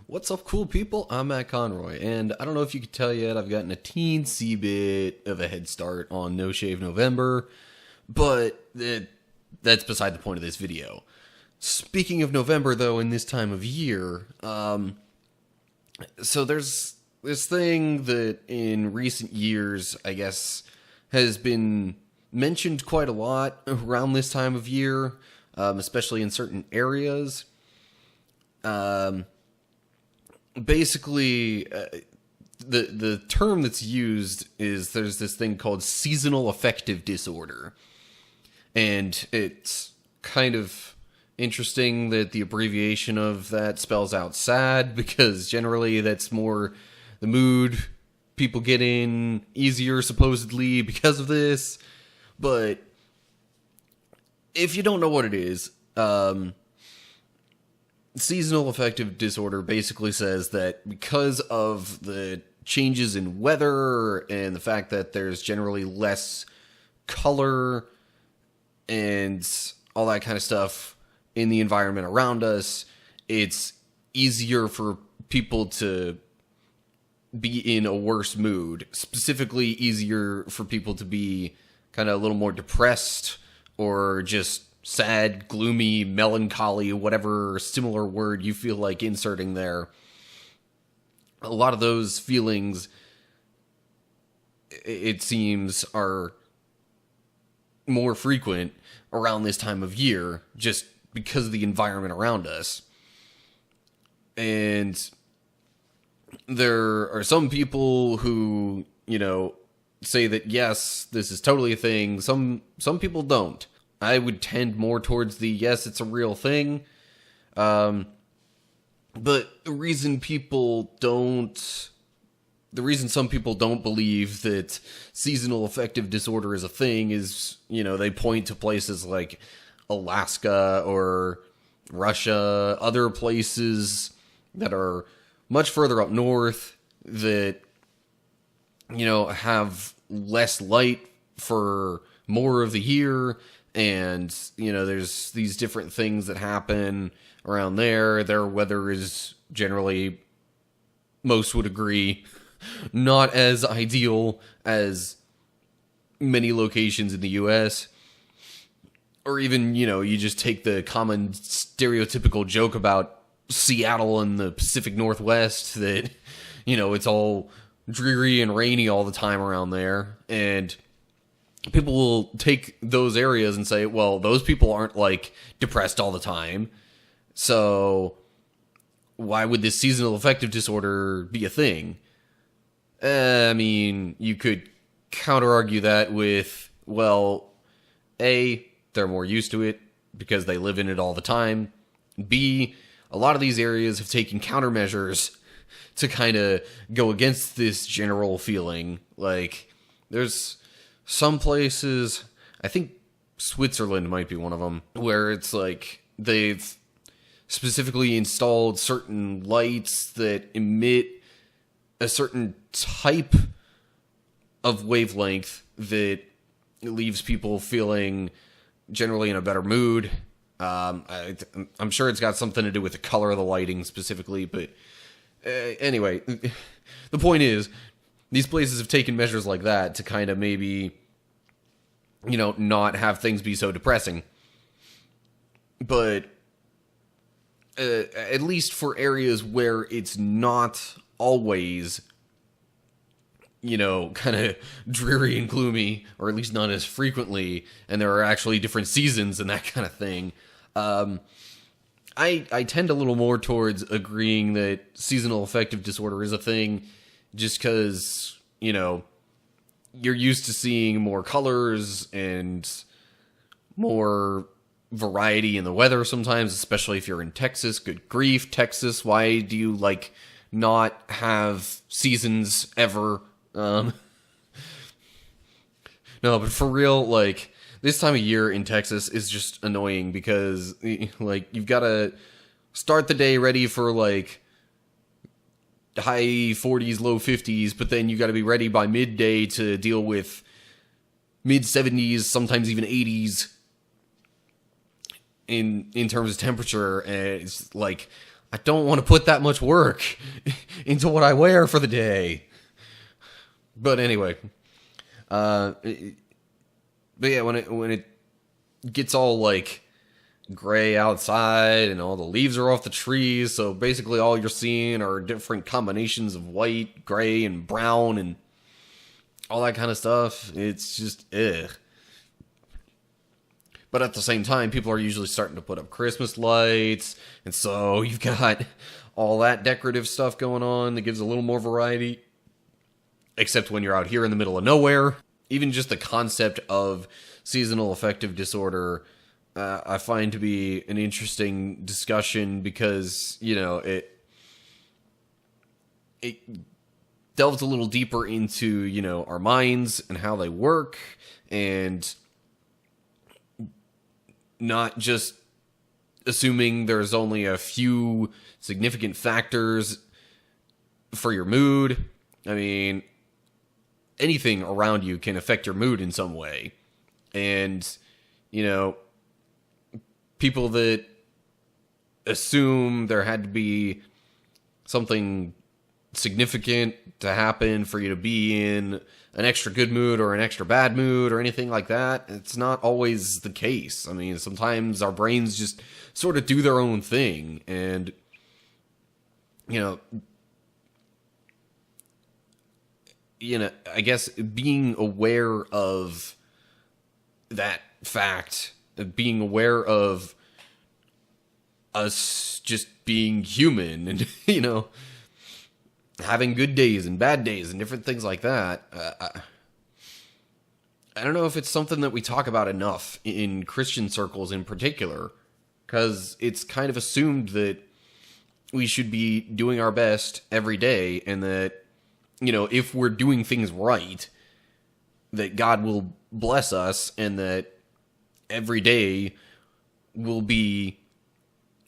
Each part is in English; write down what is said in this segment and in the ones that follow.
What's up, cool people? I'm Matt Conroy, and I don't know if you could tell yet, I've gotten a teensy bit of a head start on No Shave November, but that's beside the point of this video. Speaking of November, though, in this time of year, so there's this thing that in recent years, I guess, has been mentioned quite a lot around this time of year, especially in certain areas. Basically, the term that's used is there's this thing called seasonal affective disorder. And it's kind of interesting that the abbreviation of that spells out sad, because generally that's more the mood people get in easier, supposedly, because of this. But if you don't know what it is, seasonal affective disorder basically says that because of the changes in weather and the fact that there's generally less color and all that kind of stuff in the environment around us, it's easier for people to be in a worse mood. Specifically, easier for people to be kind of a little more depressed or just sad, gloomy, melancholy, whatever similar word you feel like inserting there. A lot of those feelings, it seems, are more frequent around this time of year, just because of the environment around us. And there are some people who, say that yes, this is totally a thing. Some people don't. I would tend more towards the yes, it's a real thing. But the reason some people don't believe that seasonal affective disorder is a thing is, they point to places like Alaska or Russia, other places that are much further up north that, have less light for more of the year. And, there's these different things that happen around there. Their weather is generally, most would agree, not as ideal as many locations in the U.S. Or even, you just take the common stereotypical joke about Seattle and the Pacific Northwest that, it's all dreary and rainy all the time around there. And people will take those areas and say, well, those people aren't, depressed all the time. So why would this seasonal affective disorder be a thing? You could counter-argue that with, well, A, they're more used to it because they live in it all the time. B, a lot of these areas have taken countermeasures to kind of go against this general feeling. There's some places, I think Switzerland might be one of them, where it's they've specifically installed certain lights that emit a certain type of wavelength that leaves people feeling generally in a better mood. I'm sure it's got something to do with the color of the lighting specifically, but anyway, the point is, these places have taken measures like that to kind of maybe, not have things be so depressing. But at least for areas where it's not always, kind of dreary and gloomy, or at least not as frequently, and there are actually different seasons and that kind of thing, I tend a little more towards agreeing that seasonal affective disorder is a thing, just because, you're used to seeing more colors and more variety in the weather sometimes, especially if you're in Texas. Good grief, Texas, why do you, not have seasons ever? No, but for real, this time of year in Texas is just annoying because, you've got to start the day ready for, high 40s, low 50s, but then you got to be ready by midday to deal with mid 70s, sometimes even 80s in terms of temperature. And it's I don't want to put that much work into what I wear for the day. But anyway, but yeah, when it gets all like gray outside and all the leaves are off the trees, so basically all you're seeing are different combinations of white, gray, and brown, and all that kind of stuff. It's just ugh. But at the same time, people are usually starting to put up Christmas lights, and so you've got all that decorative stuff going on that gives a little more variety. Except when you're out here in the middle of nowhere. Even just the concept of seasonal affective disorder, I find to be an interesting discussion because, you know, it delves a little deeper into, you know, our minds and how they work, and not just assuming there's only a few significant factors for your mood. I mean, anything around you can affect your mood in some way. And, you know, people that assume there had to be something significant to happen for you to be in an extra good mood or an extra bad mood or anything like that, it's not always the case. I mean, sometimes our brains just sort of do their own thing, and, you know, I guess being aware of that fact, being aware of us just being human and, you know, having good days and bad days and different things like that. I don't know if it's something that we talk about enough in Christian circles in particular, because it's kind of assumed that we should be doing our best every day, and that, you know, if we're doing things right, that God will bless us, and that every day will be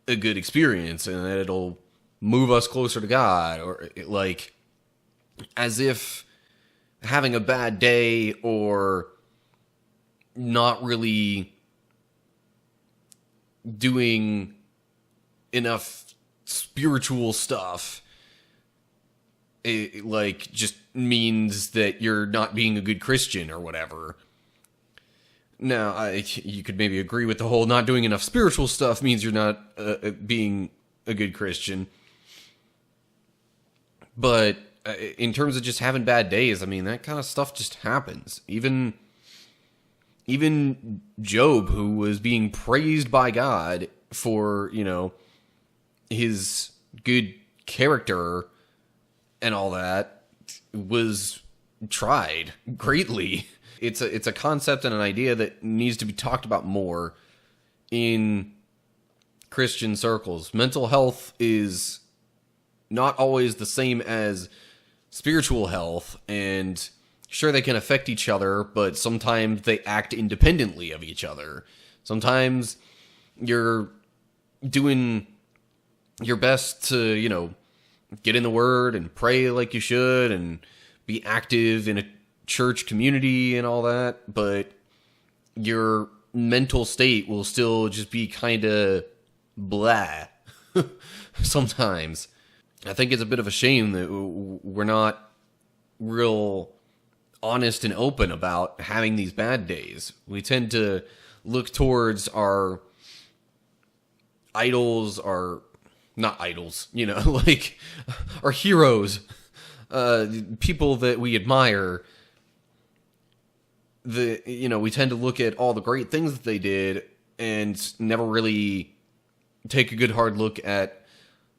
a good experience, and that it'll move us closer to God, or like, as if having a bad day or not really doing enough spiritual stuff, it, like, just means that you're not being a good Christian or whatever. Now, you could maybe agree with the whole not doing enough spiritual stuff means you're not being a good Christian. But in terms of just having bad days, I mean, that kind of stuff just happens. Even Job, who was being praised by God for, you know, his good character and all that, was tried greatly. It's a concept and an idea that needs to be talked about more in Christian circles. Mental health is not always the same as spiritual health, and sure, they can affect each other, but sometimes they act independently of each other. Sometimes you're doing your best to, you know, get in the Word and pray like you should and be active in a church community and all that, but your mental state will still just be kind of blah sometimes. I think it's a bit of a shame that we're not real honest and open about having these bad days. We tend to look towards our idols, our not idols, you know, like our heroes, people that we admire. You know, we tend to look at all the great things that they did and never really take a good hard look at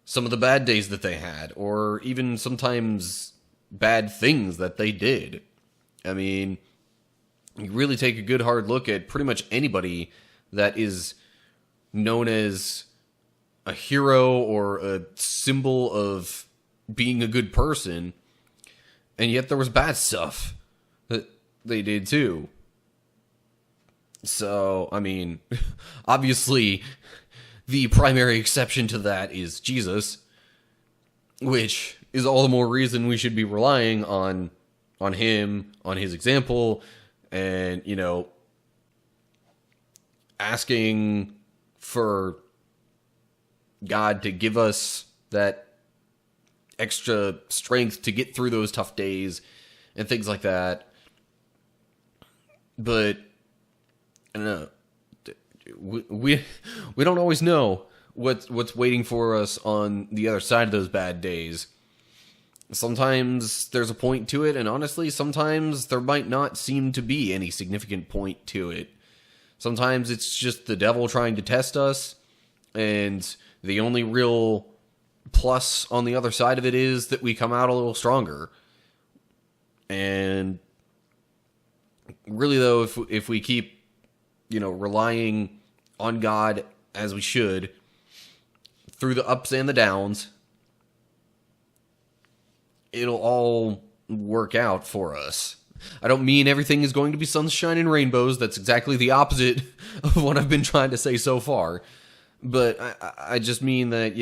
some of the bad days that they had, or even sometimes bad things that they did. I mean, you really take a good hard look at pretty much anybody that is known as a hero or a symbol of being a good person, and yet there was bad stuff that they did too. So, I mean, obviously, the primary exception to that is Jesus, which is all the more reason we should be relying on him, on his example, and, you know, asking for God to give us that extra strength to get through those tough days and things like that. But I don't know. We don't always know what's waiting for us on the other side of those bad days. Sometimes there's a point to it, and honestly, sometimes there might not seem to be any significant point to it. Sometimes it's just the devil trying to test us, and the only real plus on the other side of it is that we come out a little stronger. And really, though, if we keep, relying on God as we should through the ups and the downs, it'll all work out for us. I don't mean everything is going to be sunshine and rainbows. That's exactly the opposite of what I've been trying to say so far. But I just mean that,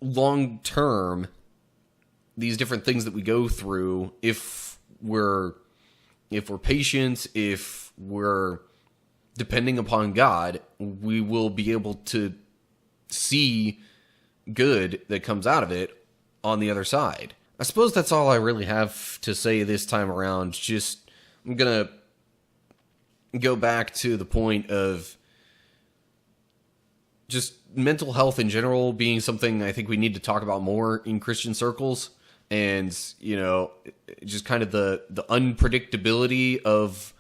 long term, these different things that we go through, if we're patient, if we're depending upon God, we will be able to see good that comes out of it on the other side. I suppose that's all I really have to say this time around. Just, I'm gonna go back to the point of just mental health in general being something I think we need to talk about more in Christian circles. And, just kind of the unpredictability of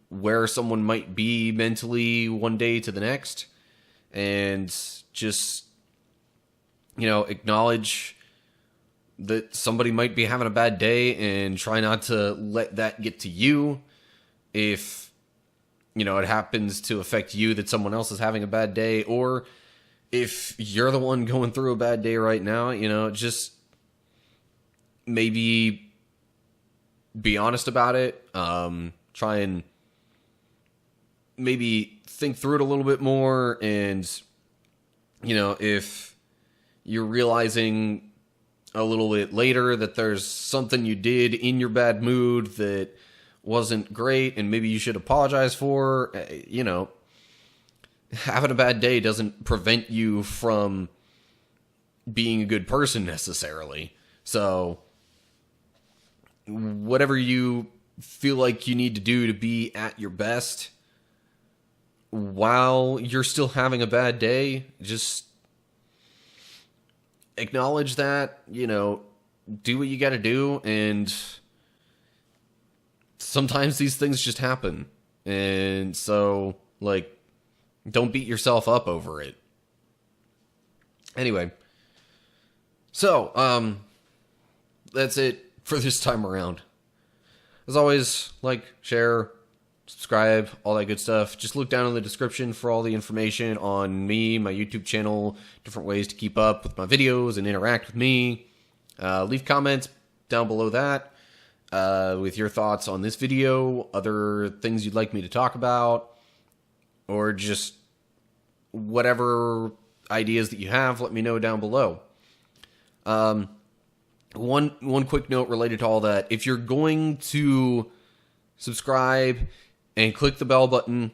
where someone might be mentally one day to the next. And just, acknowledge that somebody might be having a bad day and try not to let that get to you. If, it happens to affect you that someone else is having a bad day, or if you're the one going through a bad day right now, just maybe be honest about it. Try and maybe think through it a little bit more. And, if you're realizing a little bit later that there's something you did in your bad mood that wasn't great and maybe you should apologize for, having a bad day doesn't prevent you from being a good person necessarily. So whatever you feel like you need to do to be at your best while you're still having a bad day, just acknowledge that, do what you got to do. And sometimes these things just happen. And so, don't beat yourself up over it. Anyway, so, that's it for this time around. As always, share, subscribe, all that good stuff. Just look down in the description for all the information on me, my YouTube channel, different ways to keep up with my videos and interact with me. Leave comments down below that with your thoughts on this video, other things you'd like me to talk about, or just whatever ideas that you have, let me know down below. One quick note related to all that. If you're going to subscribe and click the bell button,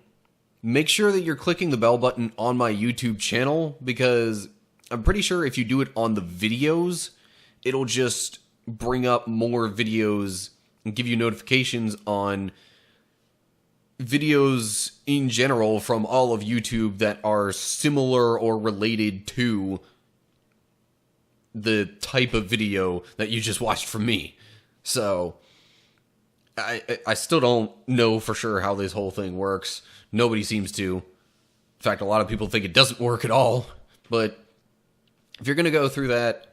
make sure that you're clicking the bell button on my YouTube channel, because I'm pretty sure if you do it on the videos, it'll just bring up more videos and give you notifications on videos in general from all of YouTube that are similar or related to the type of video that you just watched from me. So I still don't know for sure how this whole thing works. Nobody seems to. In fact, a lot of people think it doesn't work at all. But if you're going to go through that,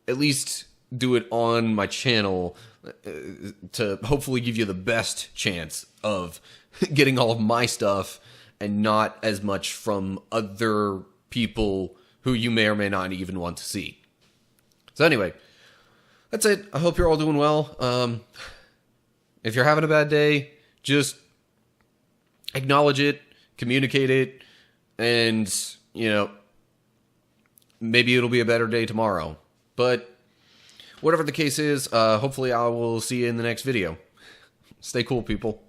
at least do it on my channel to hopefully give you the best chance of getting all of my stuff and not as much from other people who you may or may not even want to see. So anyway, that's it. I hope you're all doing well. If you're having a bad day, just acknowledge it, communicate it, and, maybe it'll be a better day tomorrow. But whatever the case is, hopefully I will see you in the next video. Stay cool, people.